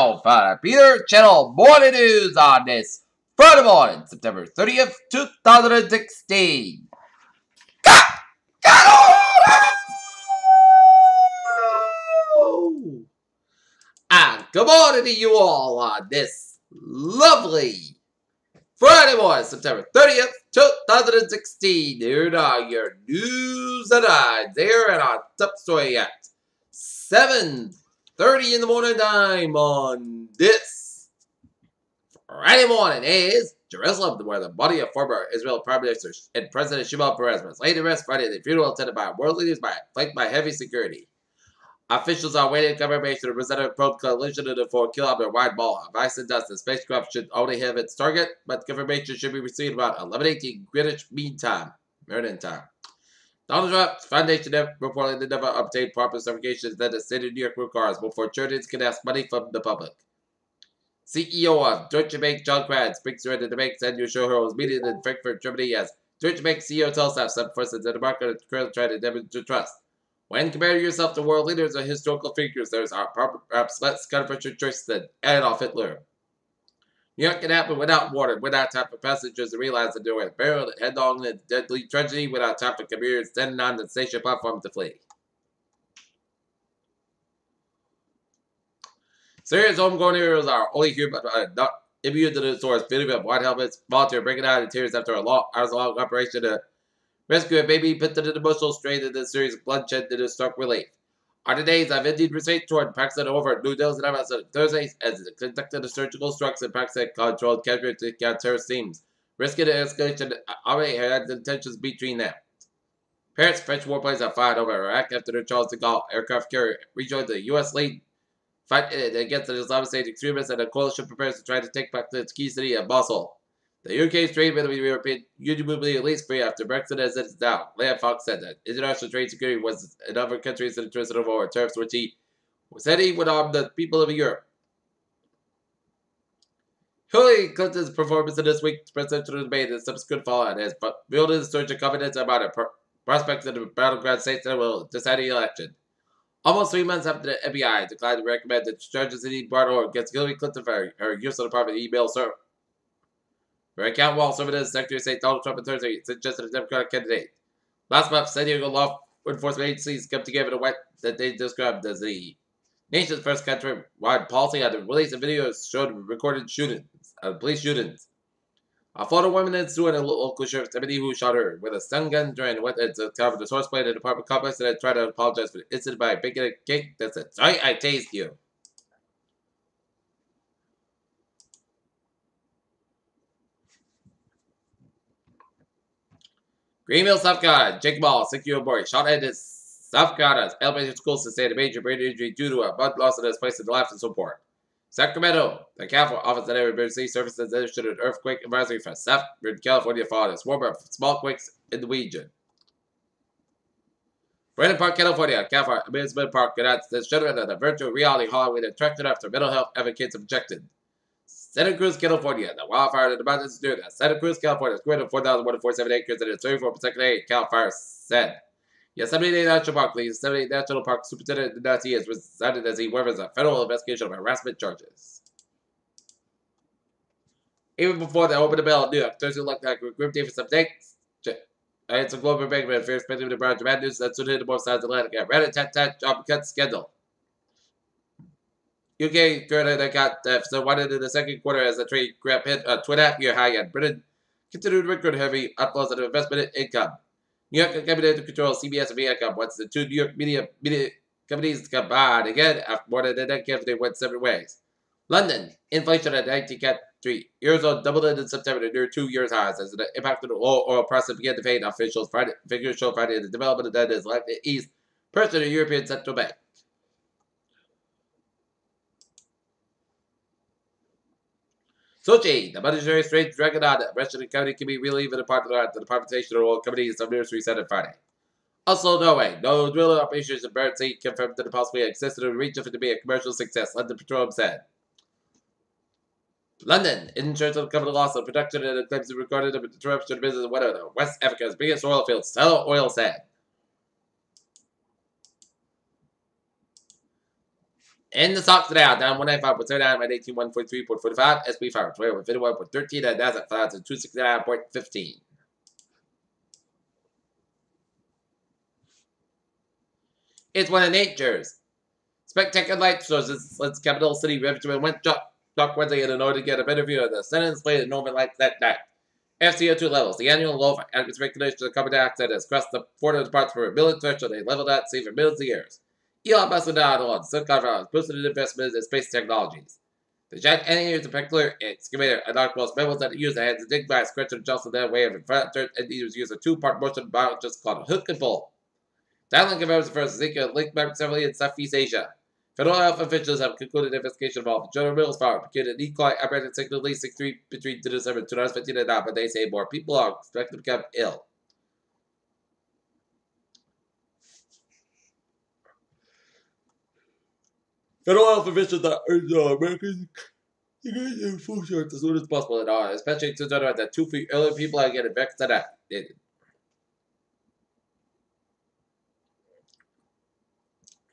Alpha Peter Channel Morning News on this Friday morning, September 30th, 2016. And good morning to you all on this lovely Friday morning, September 30th, 2016. Here are your news headlines here at our top story at 7:30 in the morning time on this Friday morning is Jerusalem, where the body of former Israel Prime Minister and President Shimon Peres was laid to rest Friday. The funeral attended by world leaders flanked by heavy security. Officials are waiting confirmation to present a probe collision in a 4-kilometer-wide ball of ice and dust. The spacecraft should only have its target, but confirmation should be received about 11:18 Greenwich Mean Time, Meridian Time. Donald Trump's foundation reportedly never obtained proper certifications that the state of New York requires before charities can ask money from the public. CEO of Deutsche Bank John Krantz speaks during the debate's annual shareholders meeting in Frankfurt, Germany, as Deutsche Bank CEO tells us some persons in the market are currently trying to demonstrate trust. When comparing yourself to world leaders or historical figures, there's perhaps less controversial choice than Adolf Hitler. New York can happen without warning, without time for passengers to realize that they were barreled headlong in deadly tragedy, without time for commuters standing on the station platform to flee. Serious homegrown heroes are only human, but not immune to the source. Video of white helmets, volunteer breaking out in tears after a hours-long operation to rescue a baby, put to the emotional strain in this series of bloodshed to the stark relief. On the days I've indeed received toward Pakistan over New Delhi and on Thursdays as it conducted the surgical strikes in Pakistan controlled counter-terrorist teams, risking an escalation already had tensions between them. Paris French warplanes have fired over Iraq after the Charles de Gaulle aircraft carrier rejoined the U.S. lead fight against the Islamic State extremists, and the coalition prepares to try to take back the key city of Mosul. The UK's trade with the European Union will be at least free after Brexit as it is now. Liam Fox said that international trade security was in other countries' interest over tariffs, which he said he would harm the people of Europe. Hillary Clinton's performance in this week's presidential debate and subsequent fallout has built a surge of confidence about her prospects in the battleground states that will decide the election. Almost 3 months after the FBI declined to recommend that charges be brought against Hillary Clinton for her use of the private email server. Her account while serving as Secretary of State Donald Trump on Thursday suggested a Democratic candidate. Last month, San Diego law enforcement agencies come together to what that they described as the nation's first country-wide policy on the release of videos showing recorded police shootings. A Florida woman is suing a local sheriff's deputy who shot her with a stun gun during what is discovered the source plate in the apartment complex and tried to apologize for the incident by baking a cake that said, "Sorry, I tased you." Greenville, South Carolina. Jake Ball, 6-year-old boy, shot at his South Carolina's elementary school, sustained a major brain injury due to a blood loss in his place in the life and support. Sacramento, the California Office of Emergency Services issued an earthquake advisory for Southern California following a swarm of small quakes in the region. Brandon Park, California, amusement park announced the shuttering of the virtual reality Halloween attraction after mental health advocates objected. Santa Cruz, California. The wildfire in the mountains near the Santa Cruz, California, squared of 4,147 acres and is 34% area. Cal Fire said. Yosemite National Park, the Yosemite National Park Superintendent Nancy has resigned as he weathers a federal investigation of harassment charges. Even before they opened the bell in New York, Thursday looked like a group day for some dates. It's a global bank with affairs pending the brown demand news that soon hit the both sides of the Atlantic. Rat-a-tat-tat job cut scandal. UK currently got so wanted in the second quarter as the trade grab hit a 2.5-year high, and Britain continued record heavy outflows of investment income. New York cabinet to control CBS and Viacom once the two New York media companies combined again after more than a decade they went separate ways. London, inflation at 19.3. Eurozone doubled in September to near 2 years highs as the impact of the low oil prices began to fade. Officials figures show Friday the development of debt is likely to ease pressure to the European Central Bank. Sochi, the monetary straits dragging on. The Russian economy can be relieved in the privatization of oil companies some nursery said on Friday. Also, Norway, no drilling operations in Barents Sea confirmed that it possibly existed in the region for it to be a commercial success, London Petroleum said. London, insurance will cover the loss of production and it claims it recorded a interruption of business in one of the West Africa's biggest oil fields, Stella Oil said. In the stocks today, down 195.79 by 18, 143.45, SP 5, 21.13, and Nasdaq 269.15. It's one of nature's spectacular light shows. Its capital city revenue went dark Wednesday in order to get a better view of the Senate displayed in Northern Lights that night. FCO2 levels. The annual low for aggregate speculation of carbon dioxide has crossed the 400 parts per million threshold. They leveled out, see for millions of years. Elon Musk down on Silicon Valley boosted investments in space technologies. The giant anti-years of peculiar excavator and archwells memos that use the hands to dig by a scratch and adjust their way of infrastructure and users use a two-part motion biologist called a hook and pull. Dialing confirms the first Ezekiel linked back several in Southeast Asia. Federal health officials have concluded investigation involving General Mills Power procured an E. coli outbreak signal least 63 between December 2015 and now, but they say more people are expected to become ill. Federal health officials that urge Americans to get their food shots as soon as possible, and especially to know that 2 feet earlier people are getting vaccinated.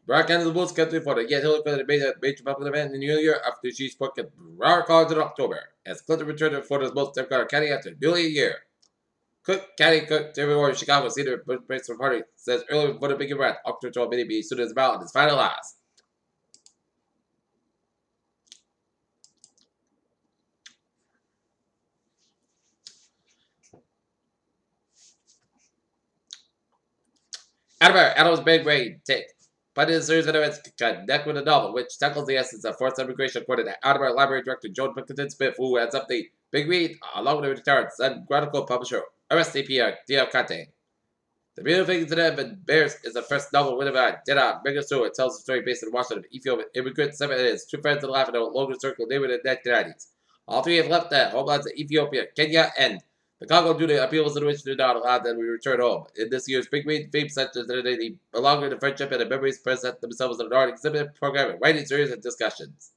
Barack ended the Bulls country for the yet Hillary Clinton made a major public event in New York after she spoke at Broward College in October, as Clinton returned to Florida's most Democratic county after nearly a year. Cook County Cook Terry Ward, Chicago Senior Principal Party says earlier before the big event, October told many be soon as ballot is finalized. Adam's big raid take. But in a series of events connect with the novel, which tackles the essence of forced immigration, according to Attleboro Library Director Joan Pinkerton Smith, who heads up the Big Read, along with the retired Sun Chronicle publisher RSTP Diocante. The Beautiful Things that Have Been Bears is the first novel written by Dena Megasu. It tells a story based in Washington of Ethiopian immigrants, 7 and his 2 friends in life in a Logan Circle neighborhood in the 1990s. All 3 have left their homelands in Ethiopia, Kenya, and the Congo due to appeals in which do not allow them to return home. In this year's Big Read theme centers the belonging to friendship and the memories present themselves in an art exhibit program and writing series and discussions.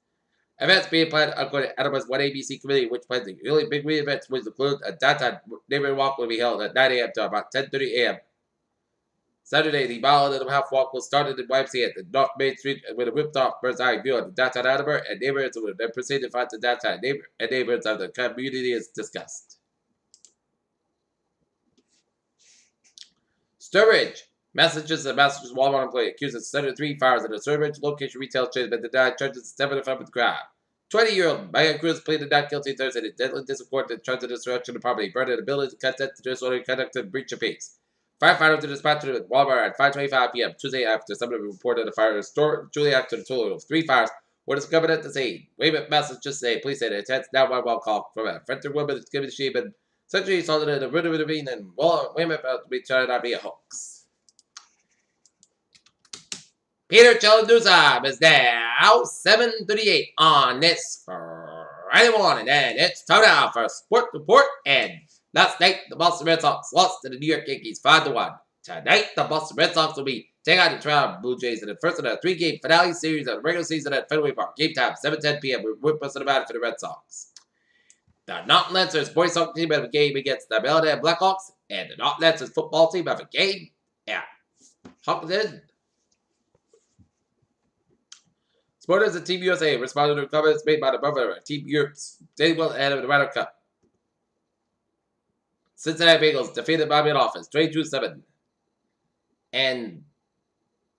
Events being planned according to Adam's 1ABC committee, which plans the yearly Big Read events, which include a downtown neighborhood walk will be held at 9 a.m. to about 10:30 a.m. Saturday, the Mile and a Half walk will start at the YMCA at the North Main Street with a whipped-off bird's-eye view of the downtown Attleboro and neighborhoods will then proceed to find the downtown neighborhoods of the community is discussed. Sturbridge, Massachusetts Walmart employee accuses 73 fires at a Sturbridge location retail chain but denied charges 7 of the crowd. 20-year-old Megan Cruz pleaded not guilty Thursday to deadly disappointment charge of destruction of property, burning a building, consent to disorderly conduct and breach of peace. Firefighters were dispatched to Walmart at 5:25 p.m. Tuesday after somebody reported a fire in a store. Julie after the total of 3 fires were discovered at the scene. Weymouth, Massachusetts police said a intense 911 call from a French woman is given she had been sexually assaulted in the River Ravine and Weymouth to be turned out to be a hoax. Peter Chelandusa is now 7:38 on this Friday morning, and it's time now for a sport report. And last night, the Boston Red Sox lost to the New York Yankees 5-1. Tonight, the Boston Red Sox will be taking on the Toronto Blue Jays in the first of a 3-game finale series of the regular season at Fenway Park. Game time, 7:10 p.m. We're posting about it for the Red Sox. The Norton Lancers boys soccer team have a game against the Belvedere Blackhawks, and the Norton Lancers football team have a game at Hopkins. Sporters and Team USA responded to comments made by the brother of Team Europe's staying well ahead of the Ryder Cup. Cincinnati Bengals defeated Miami Dolphins 22-7. And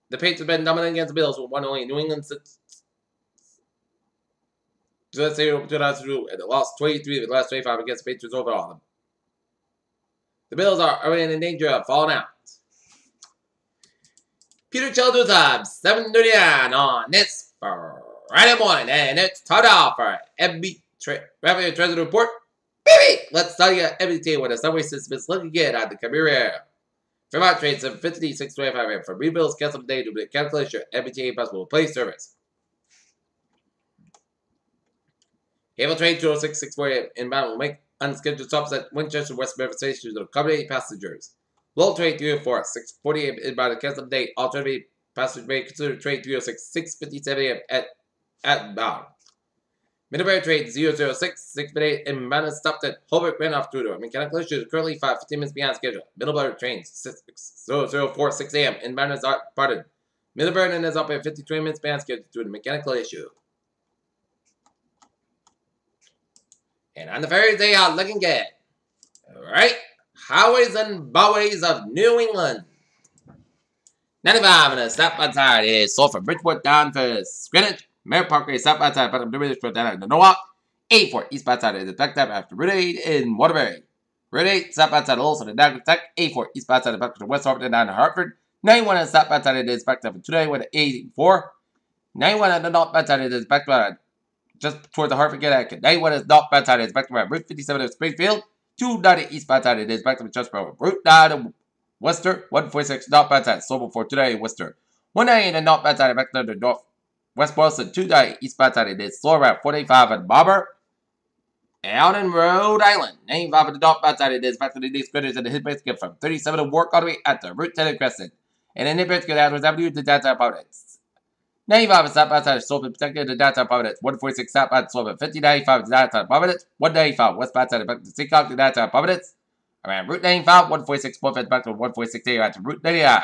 the Patriots have been dominant against the Bills with one only New England 2002, and they lost 23 of the last 25 against the Patriots overall. The Bills are in danger of falling out. Peter Chelandusa, 7:39 on this Friday morning, and it's time now for MB Revenue Treasury Report. Baby, let's start your MBT with a subway system is looking good on the Camry area. Fairmont trades of 56.25 for rebuilds canceled today to be calculation MBTA bus will play service. Cable train 206-648 inbound will make unscheduled stops at Winchester West Memphis Station to accommodate passengers. Local train 304 648 inbound canceled today. Alternative passengers may consider train 306 657 a.m. at inbound. Middlebury train 006 658 inbound is stopped at Holbrook Randolph Tudor. Mechanical issues currently 15 minutes behind schedule. Middlebury train 004 6 a.m. inbound is departed Middle burden is up at 53 minutes span due to the mechanical issue. And on the Thursday, they are looking good. Alright. Howays and Bowies of New England. 95 and a step outside is sold for Bridgeport down for Greenwich. Merritt Parkway step outside, but I'm doing this down at the Norwalk. 84 east outside is backed up after Route 8 in Waterbury. Route 8 step outside also the Dagger Tech. 84 east outside back to West Hartford down to Hartford. 91 and step outside it is backed up today with 84. 91 and the north outside it is backed up just towards the Hartford get exit. 91 is north outside it is backed up Route 57 of Springfield. 290 east outside it is backed up just for Route 9 of Worcester. 146 north outside sold for today Worcester. 190 and north outside back to the north West Boston. 290 east outside it is sold around 45 at Barber. Out in Rhode Island, 95 at the north outside it is back to the next critters and the hit base from 37 to work all the way at the Route 10 and Crescent. And then hit base get out was Avenue to data opponents. 95 is stop outside sold and protected the data opponents. 146 stop outside sold 5095 is data opponents. 195 west outside back to Seacock the data opponents. Around Route 95, 146 Buffett back to 146 at Route 99.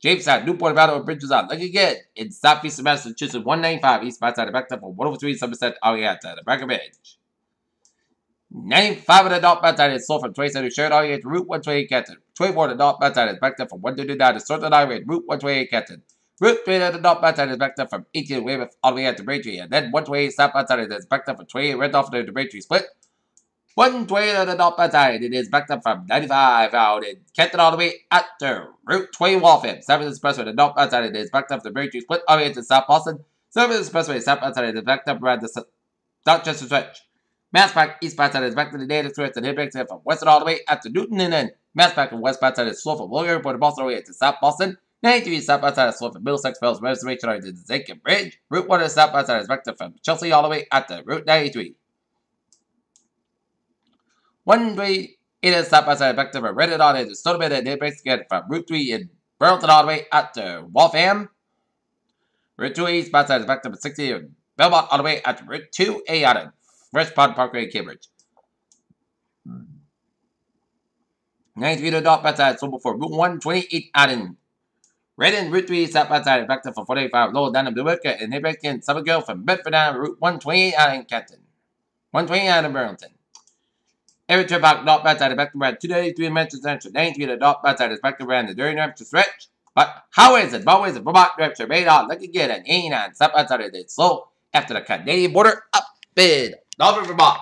Jamestown, Newport, Battle, Bridges on. Looking good. In southeast Massachusetts, 195 east outside back up for 103 Somerset, Arietta, the back of edge. 95 of the north outside is sold from 27 Sheridan, Arietta, Route 128 Canton. 24 of the north outside is backed up from 139 to Southern Highway, Route 128 Canton. Route 3 of the north outside is backed up from 18 Weymouth all the way at the Braintree. And then 128 south outside is backed up from 28 Red off the Braintree split. 120 of the north outside, it is backed up from 95 out in Kenton all the way at the Route 20 Waltham. 7th Expressway, the north outside, it is backed up to Braintree Split all the way to South Boston. 7th Expressway, south outside, it is backed up around the Dorchester Stretch. Mass Park, east outside, is back to the Native Stretch and hit from Western all the way at the Newton and then Mass Park and west outside is slow from William for the Boston all the way to South Boston. 93 south outside is slow from Middlesex Fells Reservation to the Zinkin Bridge. Route 1 is south outside is backed up from Chelsea all the way at the Route 93. 138 is stop outside back to Reddit on it. Stone and it breaks again from Route 3 in Burlington all the way at the Waltham. Route 2 east outside is back to 60 in Belmont all the way at Route 2A out of Fresh Pond Parkway, Cambridge. 93 to north outside sold before Route 128 out in Redden. Route 3 stop outside back to 445 low down in Newark and hit back in Somerville from Bedford down Route 128 out in Canton. 128 out in Burlington. Every trip back north outside is back to around 293 Manchester Central. 93 to north outside is back to around the Durham Hampshire stretch. But how is it? Bowies and Vermont Hampshire made on looking good and 89 stop outside it is slow after the Canadian border up in Northern Vermont.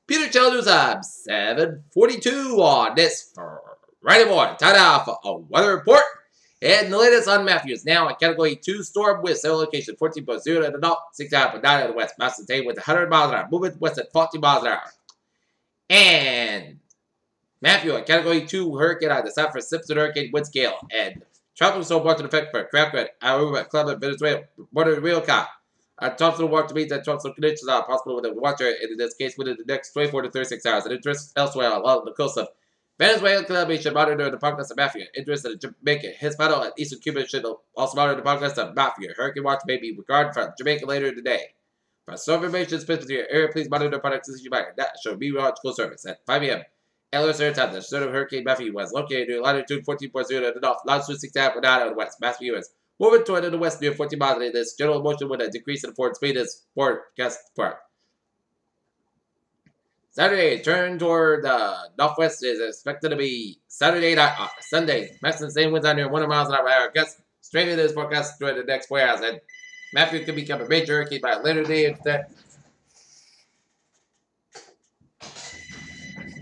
Peter Childers up 7:42 on this Friday morning. Time now for a weather report. And the latest on Matthews now at Category 2 storm with cell location 14.0 to the north, 69.9 to the west. Mass contained with 100 miles an hour. Moving west at 40 miles an hour. And Matthew, a Category 2 hurricane on the San Francisco hurricane wind scale. And tropical storm watch in effect for craft at Aruba, Club, Venezuela, border Rio Cap. A tropical watch means that tropical conditions are possible with a watcher, in this case within the next 24 to 36 hours. And interest elsewhere along the coast of Venezuela, Colombia should monitor the progress of Matthew. Interest in Jamaica, Hispaniola, and Eastern Cuba should also monitor the progress of Matthew. Hurricane watch may be regarded from Jamaica later today. For storm information specific to your area, please monitor products issued by National Meteorological Service at 5 a.m. LS time. The center of Hurricane Matthew was located near latitude 14.0 to the north, longitude 69.9 to the west. Matthew is moving toward the west near 14 miles in this general motion with a decrease in forward speed is forecast for. Saturday, turn toward the northwest is expected to be Saturday night, Sunday. Maximum same winds on near 100 miles an hour. Gust straight into this forecast during the next 4 hours. And Matthew could become a major hurricane by later day instead.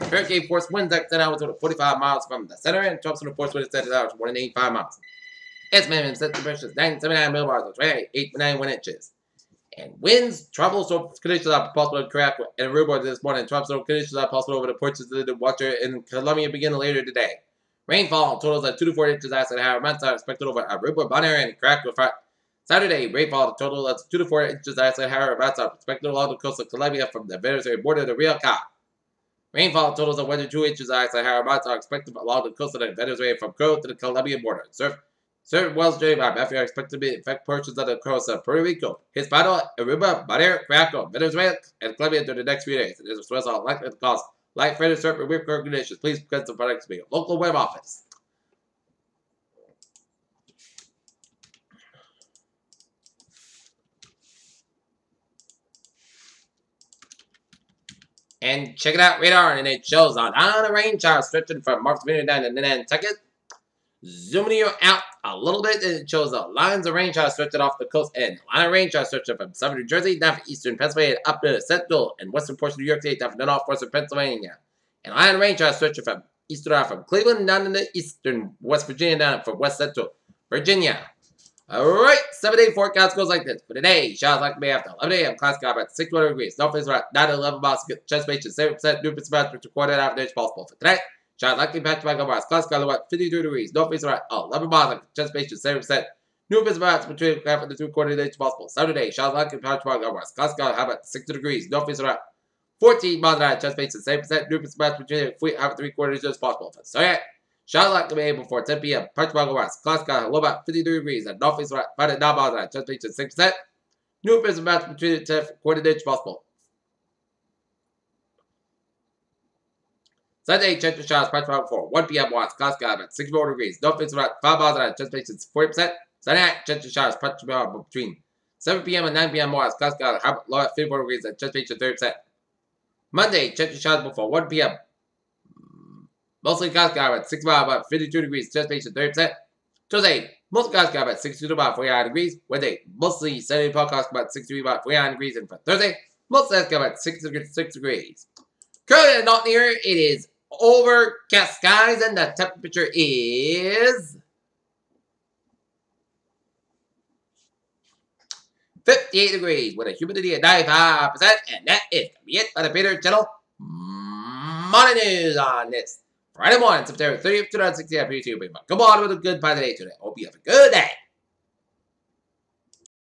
Hurricane force winds at 10 hours to 45 miles from the center and drops to the force winds at 10 hours to 185 miles. Estimated set temperature is 979 millibars or 28.91 inches. And winds, tropical storm conditions are possible in craft and Aruba this morning. Tropical storm conditions are possible over the portions of the water in Colombia beginning later today. Rainfall totals at 2 to 4 inches outside of Amounts are expected over Aruba, Bonaire, and Crack. Saturday, rainfall total of 2 to 4 inches outside Harrow. Amounts are expected along the coast of Colombia from the Venezuela border to Rio Cap. Rainfall totals of 1 to 2 inches outside Harrow. Amounts are expected along the coast of the Venezuela from Peru to the Colombian border. Certain wells drained by Matthew are expected to affect portions of the coast of Puerto Rico, Hispaniola, Aruba, Bonaire, Craco, Venezuela, and Colombia during the next few days. This was all likely to cause light, fair, and certain weird conditions. Please get the products to be a local web office. And check it out, radar, and it shows on a rain shower stretching from Marks Vineyard down to Nantucket. Zooming you out a little bit, and it shows the lines of rain showers stretching off the coast, and a line of rain showers stretching from southern New Jersey down to eastern Pennsylvania up to the central and western portion of New York State down to northwestern Pennsylvania. And a line of rain showers stretching from eastern from Cleveland down to the eastern West Virginia down from west central Virginia. Alright, 7-day forecast goes like this. For today, showers likely to be after 11 a.m. Clouds got about 61 degrees. North around 9 to 11 miles. Chest rate is 7%. New percent recorded average possible. For today, showers likely to patch back over us. Clouds got about 52 degrees. North around 11 miles. Chest rate is 7%. New percent between half and 3/4 inches possible. Saturday, showers likely to patch back over us. Clouds got about 60 degrees. North around 14 miles an hour. Chest rate is 7%. New percent between half and 3/4 inches possible. For Saturday, showers likely to be able before 10 p.m. Patch back over us. Clouds got low about 53 degrees. And north around 5 to 9 miles an hour. Chest rate is 6%. New percent between 10 inches possible. Sunday, chance of showers patch back before 1 p.m. watts. Clouds got about 64 degrees. North around 5 miles an hour. Chest rate is 40%. Sunday night, chance of showers patch back between 7 p.m. and 9 p.m. watts. Clouds got low at 54 degrees. And chest rate is 30%. Monday, chance of showers before 1 p.m. Mostly clouds got about 6 miles, about 52 degrees, chest rate is 30%. Tuesday, most clouds got about 62 about 49 degrees. Wednesday, mostly sunny forecast about 63 about 49 degrees. And for Thursday, most clouds got about 6 degrees. Currently not near, it is overcast skies, and the temperature is 58 degrees with a humidity of 95%. And that is going to be it by the Peter Channel Morning News on this Friday morning, September 30th, 2016 on YouTube. Come on with a good part of the day today. Hope you have a good day.